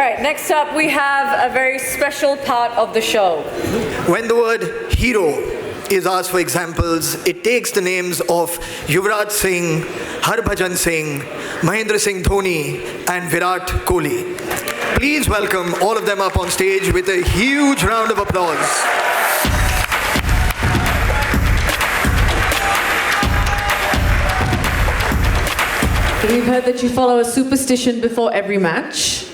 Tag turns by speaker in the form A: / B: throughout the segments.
A: right, next up we have a very special part of the show.
B: When the word hero is asked for examples, it takes the names of Yuvraj Singh, Harbhajan Singh, Mahendra Singh Dhoni and Virat Kohli. Please welcome all of them up on stage with a huge round of applause.
A: We've heard that you follow a superstition before every match.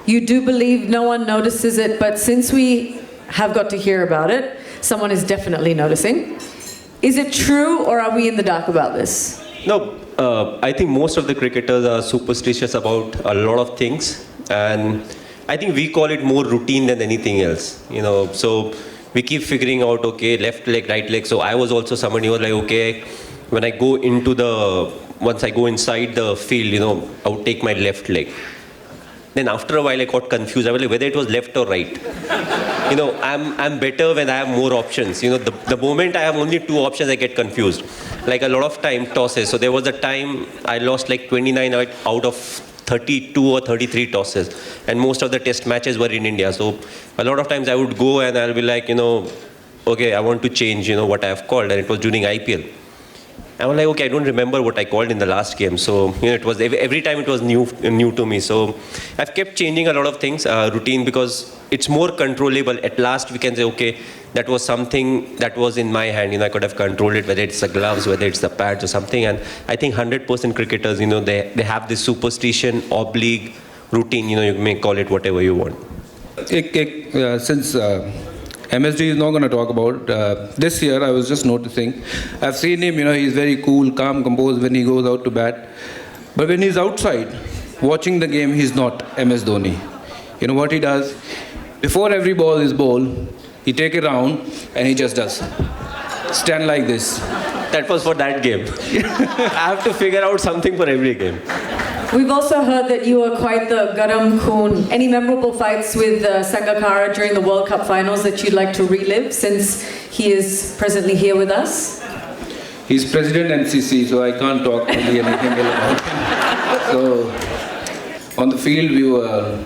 A: You do believe no one notices it, but since we have got to hear about it, someone is definitely noticing. Is it true, or are we in the dark about this?
C: No, I think most of the cricketers are superstitious about a lot of things, and I think we call it more routine than anything else. So we keep figuring out, okay, left leg, right leg. So I was also someone who was like, okay, when I go once I go inside the field, I would take my left leg. Then after a while I got confused. I was like, whether it was left or right. I'm better when I have more options. The moment I have only two options, I get confused. Like a lot of time tosses. So there was a time I lost like 29 out of 32 or 33 tosses. And most of the test matches were in India. So a lot of times I would go and I'll be like, okay, I want to change, what I have called. And it was during IPL. I was like, okay, I don't remember what I called in the last game. So, it was every time it was new to me. So, I've kept changing a lot of things, routine, because it's more controllable. At last, we can say, okay, that was something that was in my hand. I could have controlled it, whether it's the gloves, whether it's the pads or something. And I think 100% cricketers, they have this superstition, oblique routine. You may call it whatever you want.
D: Since MSD is not going to talk about this year, I was just noticing. I've seen him, he's very cool, calm, composed when he goes out to bat. But when he's outside, watching the game, he's not MS Dhoni. You know what he does? Before every ball is bowled, he take it round and he just does. Stand like this.
C: That was for that game. I have to figure out something for every game.
A: We've also heard that you are quite the Garam Khoon. Any memorable fights with Sangakkara during the World Cup finals that you'd like to relive, since he is presently here with us?
D: He's President NCC, so I can't talk really anything about him. So, on the field, we were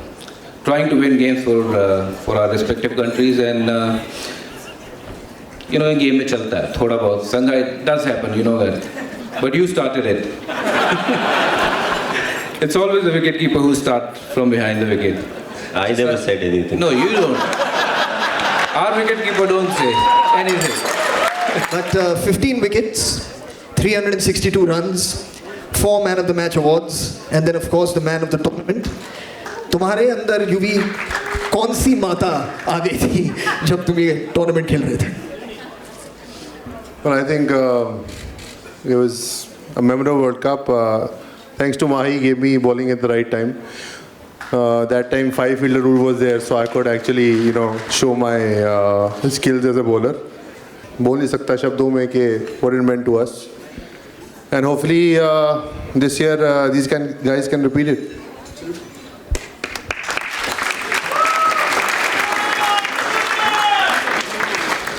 D: trying to win games for our respective countries, and in game mein chalta hai, thoda bahut. Sangha, it does happen, you know that. But you started it. It's always the wicketkeeper who starts from behind the wicket.
C: I never said anything.
D: No, you don't. Our wicketkeeper don't say anything.
B: But 15 wickets, 362 runs, 4 Man of the Match awards, and then of course the Man of the Tournament. तुम्हारे अंदर युवी कौन सी माता आ गई थी जब तुम ये tournament खेल रहे थे?
E: Well, I think it was a memorable World Cup. Thanks to Mahi, gave me bowling at the right time. That time 5-fielder rule was there, so I could actually, show my skills as a bowler. बोल नहीं सकता शब्दों में कि what it meant to us. And hopefully this year these guys can repeat it.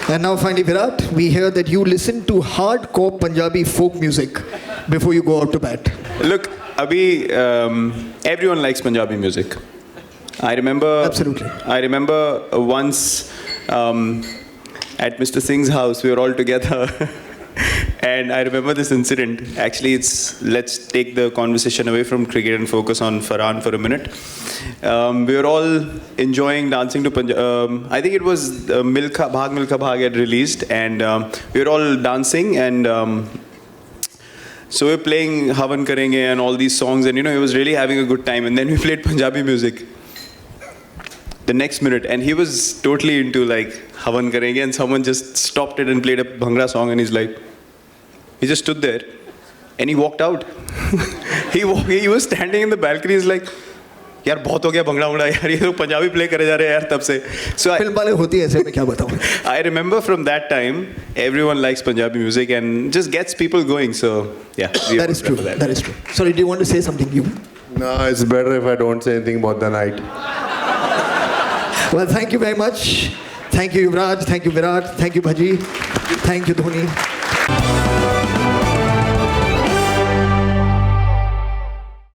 B: And now finally, Virat, we hear that you listen to hardcore Punjabi folk music before you go out to bat.
F: Look, Abhi, everyone likes Punjabi music. I remember...
B: Absolutely.
F: I remember once at Mr. Singh's house, we were all together. And I remember this incident. Actually, let's take the conversation away from cricket and focus on Farhan for a minute. We were all enjoying dancing to Punjab. I think it was Bhag Milkha Bhag had released, and we were all dancing, and so we were playing Havan Karenge and all these songs, and he was really having a good time. And then we played Punjabi music the next minute, and he was totally into like Havan Karenge, and someone just stopped it and played a Bhangra song, and he just stood there, and he walked out. he was standing in the balcony. He's like, यार बहुत हो गया भंगड़ा वंगड़ा यार, ये तो Punjabi play करे जा रहे हैं यार तब से. So
B: फिल्म वाले होती है ऐसे, मैं क्या बताऊँ.
F: I remember from that time, everyone likes Punjabi music and just gets people going. So yeah,
B: that is true. That is true. Sorry, do you want to say something, you?
E: No, it's better if I don't say anything about the night.
B: Well, thank you very much. Thank you, Yuvraj. Thank you, Virat. Thank you, Bhaji. Thank you, Dhoni.